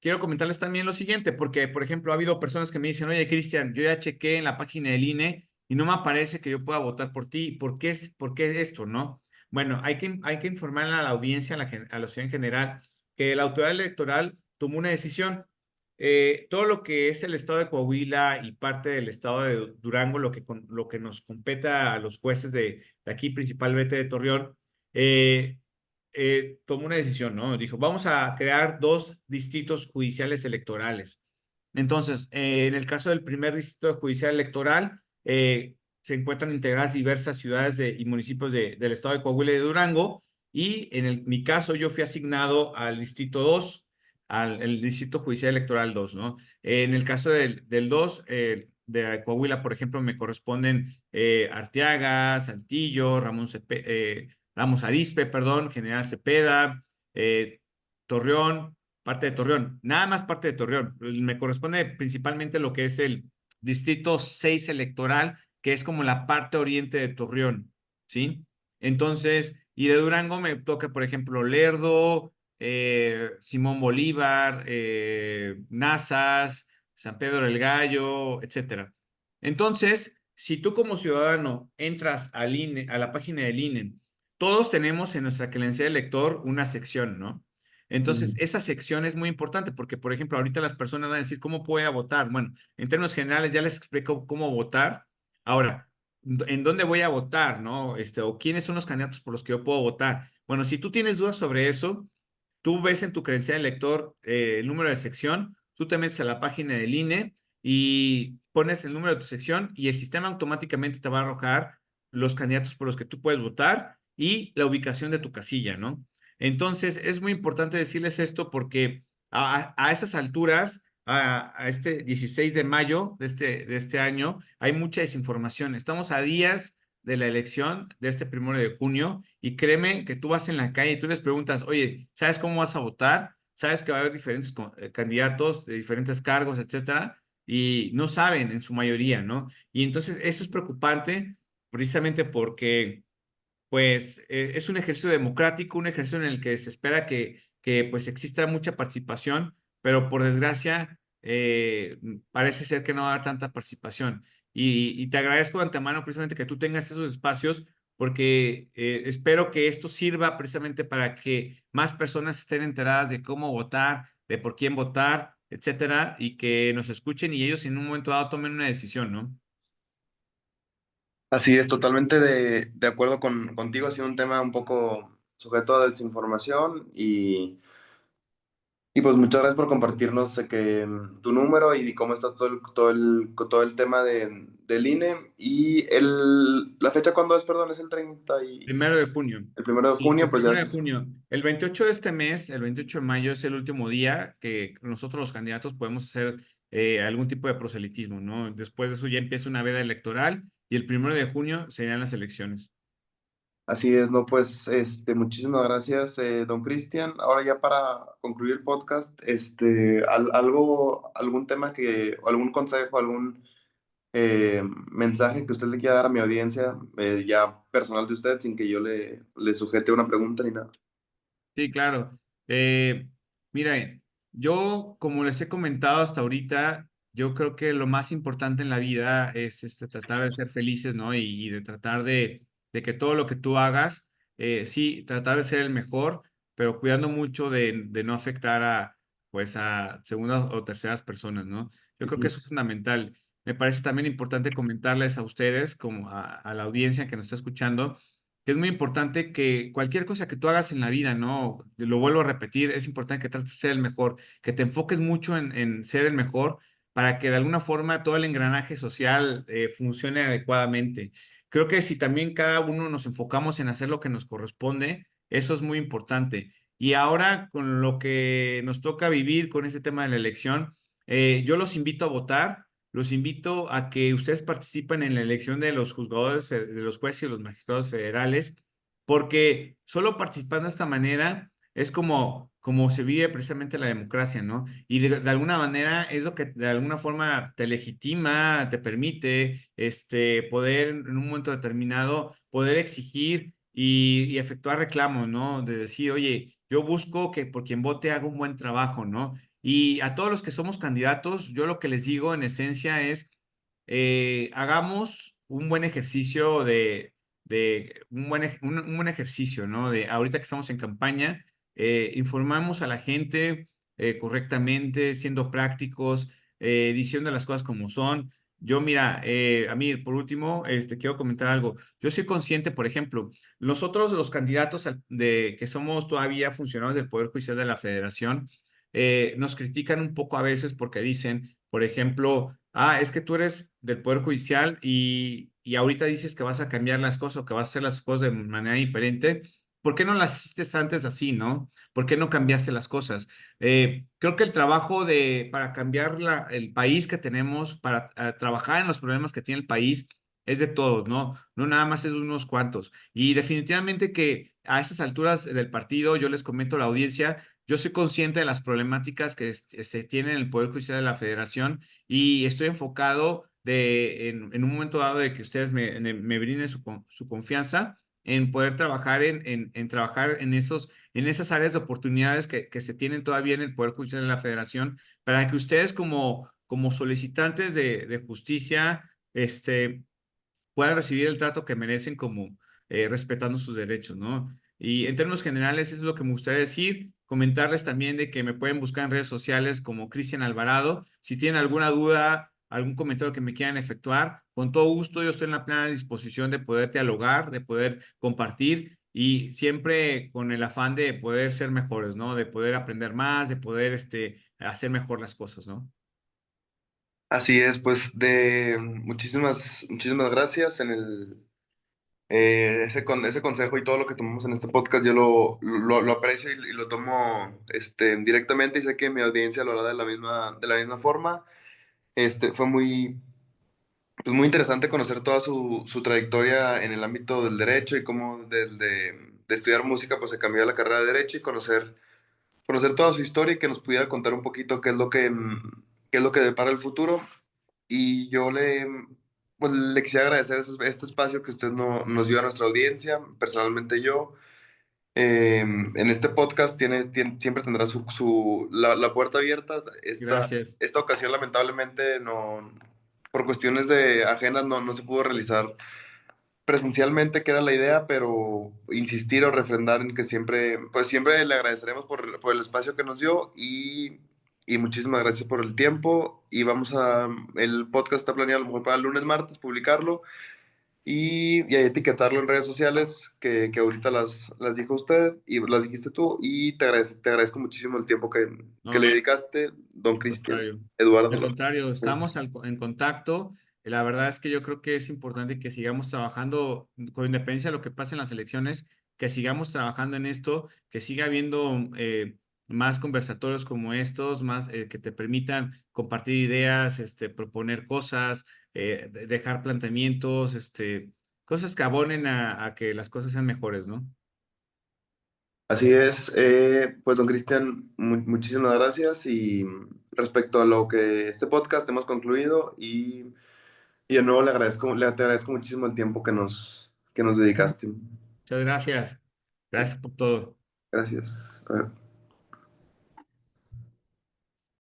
Quiero comentarles también lo siguiente, porque, por ejemplo, ha habido personas que me dicen, oye, Cristian, yo ya chequé en la página del INE y no me aparece que yo pueda votar por ti. Por qué esto, no? Bueno, hay que informarle a la audiencia, a la sociedad en general, que la autoridad electoral tomó una decisión. Todo lo que es el estado de Coahuila y parte del estado de Durango, lo que nos compete a los jueces de aquí, principalmente de Torreón, eh, tomó una decisión, ¿no? Dijo, vamos a crear dos distritos judiciales electorales. Entonces, en el caso del primer distrito judicial electoral, se encuentran integradas diversas ciudades y municipios del estado de Coahuila y de Durango, y mi caso yo fui asignado al distrito 2, el distrito judicial electoral 2, ¿no? En el caso del 2, de Coahuila, por ejemplo, me corresponden Arteaga, Saltillo, Ramos Arizpe, perdón, General Cepeda, Torreón, parte de Torreón, nada más parte de Torreón. Me corresponde principalmente lo que es el distrito 6 electoral, que es como la parte oriente de Torreón, ¿sí? Entonces, y de Durango me toca, por ejemplo, Lerdo, Simón Bolívar, Nazas, San Pedro del Gallo, etcétera. Entonces, si tú como ciudadano entras al INE, a la página del INE, todos tenemos en nuestra credencial de lector una sección, ¿no? Entonces, Ujú. esa sección es muy importante porque, por ejemplo, ahorita las personas van a decir, ¿cómo voy a votar? Bueno, en términos generales ya les explico cómo votar. Ahora, ¿en dónde voy a votar, no? O quiénes son los candidatos por los que yo puedo votar. Bueno, si tú tienes dudas sobre eso, tú ves en tu credencial de lector el número de sección, tú te metes a la página del INE y pones el número de tu sección y el sistema automáticamente te va a arrojar los candidatos por los que tú puedes votar y la ubicación de tu casilla, ¿no? Entonces, es muy importante decirles esto porque a estas alturas, a este 16 de mayo de este año, hay mucha desinformación. Estamos a días de la elección de este 1 de junio y créeme que tú vas en la calle y tú les preguntas, oye, ¿sabes cómo vas a votar? ¿Sabes que va a haber diferentes candidatos de diferentes cargos, etcétera? Y no saben en su mayoría, ¿no? Y entonces eso es preocupante precisamente porque pues es un ejercicio democrático, un ejercicio en el que se espera que pues exista mucha participación, pero por desgracia parece ser que no va a haber tanta participación. Y te agradezco de antemano precisamente que tú tengas esos espacios porque espero que esto sirva precisamente para que más personas estén enteradas de cómo votar, de por quién votar, etcétera, y que nos escuchen y ellos en un momento dado tomen una decisión, ¿no? Así es, totalmente de acuerdo contigo. Ha sido un tema un poco sujeto a desinformación y pues muchas gracias por compartirnos tu número y cómo está todo el tema del INE. Y la fecha cuando es, perdón, es el 30 y 1 de junio. el 1 de junio, El pues ya. 1 de junio. El 28 de este mes, el 28 de mayo, es el último día que nosotros los candidatos podemos hacer algún tipo de proselitismo, ¿no? Después de eso ya empieza una veda electoral y el 1 de junio serían las elecciones. Así es, no, pues, muchísimas gracias, don Cristian. Ahora ya para concluir el podcast, algún tema o algún consejo, algún mensaje que usted le quiera dar a mi audiencia, ya personal de usted, sin que yo le sujete una pregunta ni nada. Sí, claro. Mira, yo, como les he comentado hasta ahorita, yo creo que lo más importante en la vida es tratar de ser felices, ¿no? Y de tratar de que todo lo que tú hagas, sí, tratar de ser el mejor, pero cuidando mucho de no afectar pues, a segundas o terceras personas, ¿no? Yo creo que Ujú. eso es fundamental. Me parece también importante comentarles a ustedes, como a la audiencia que nos está escuchando, que es muy importante que cualquier cosa que tú hagas en la vida, ¿no? Lo vuelvo a repetir, es importante que trates de ser el mejor, que te enfoques mucho en ser el mejor para que de alguna forma todo el engranaje social funcione adecuadamente. Creo que si también cada uno nos enfocamos en hacer lo que nos corresponde, eso es muy importante. Y ahora con lo que nos toca vivir con ese tema de la elección, yo los invito a votar. Los invito a que ustedes participen en la elección de los juzgadores, de los jueces y los magistrados federales. porque solo participando de esta manera es como se vive precisamente la democracia, ¿no? Y de alguna manera es lo que de alguna forma te legitima, te permite poder en un momento determinado poder exigir y efectuar reclamos, ¿no? De decir, oye, yo busco que por quien vote haga un buen trabajo, ¿no? Y a todos los que somos candidatos, yo lo que les digo en esencia es, hagamos un buen ejercicio de un buen ejercicio, ¿no? De ahorita que estamos en campaña, informamos a la gente correctamente, siendo prácticos, diciendo las cosas como son. Yo, mira, Amir, por último, quiero comentar algo. Yo soy consciente, por ejemplo, nosotros los candidatos de que somos todavía funcionarios del Poder Judicial de la Federación, nos critican un poco a veces porque dicen, por ejemplo, es que tú eres del Poder Judicial y ahorita dices que vas a cambiar las cosas o que vas a hacer las cosas de manera diferente. ¿Por qué no las hiciste antes así, no? ¿Por qué no cambiaste las cosas? Creo que el trabajo para cambiar el país que tenemos, para trabajar en los problemas que tiene el país, es de todos, ¿no? No nada más es de unos cuantos. Y definitivamente que a esas alturas del partido, yo les comento a la audiencia, yo soy consciente de las problemáticas que se tienen en el Poder Judicial de la Federación y estoy enfocado en un momento dado de que ustedes me brinden su confianza en poder trabajar en trabajar en esas áreas de oportunidades que se tienen todavía en el Poder Judicial de la Federación para que ustedes como solicitantes de justicia, puedan recibir el trato que merecen como respetando sus derechos, ¿no? Y en términos generales, eso es lo que me gustaría decir. Comentarles también de que me pueden buscar en redes sociales como Cristian Alvarado. Si tienen alguna duda, algún comentario que me quieran efectuar, con todo gusto yo estoy en la plena disposición de poder dialogar, de poder compartir y siempre con el afán de poder ser mejores, ¿no? De poder aprender más, de poder hacer mejor las cosas, ¿no? Así es, pues muchísimas gracias ese consejo y todo lo que tomamos en este podcast, yo lo aprecio y lo tomo directamente y sé que mi audiencia lo hará de la misma forma. Fue pues muy interesante conocer toda su trayectoria en el ámbito del derecho y cómo de estudiar música pues se cambió a la carrera de derecho y conocer toda su historia y que nos pudiera contar un poquito qué es lo que depara el futuro. Y pues, le quisiera agradecer este espacio que usted nos dio a nuestra audiencia, personalmente yo. En este podcast siempre tendrá la puerta abierta. Gracias. Esta ocasión, lamentablemente, por cuestiones de ajenas, no se pudo realizar presencialmente, que era la idea, pero insistir o refrendar en que siempre le agradeceremos por el espacio que nos dio y muchísimas gracias por el tiempo. El podcast está planeado a lo mejor para el lunes, martes, publicarlo y ahí etiquetarlo en redes sociales que ahorita las dijo usted y las dijiste tú y te agradezco muchísimo el tiempo que No, le no. dedicaste, don Al Cristian contrario. Al Eduardo. contrario, estamos en contacto. La verdad es que yo creo que es importante que sigamos trabajando con independencia de lo que pase en las elecciones, que sigamos trabajando en esto, que siga habiendo más conversatorios como estos, más que te permitan compartir ideas, proponer cosas, dejar planteamientos, cosas que abonen a que las cosas sean mejores, ¿no? Así es, pues don Cristian, muchísimas gracias y respecto a lo que este podcast hemos concluido y de nuevo te agradezco muchísimo el tiempo que nos dedicaste. Muchas gracias. Gracias por todo. Gracias. A ver.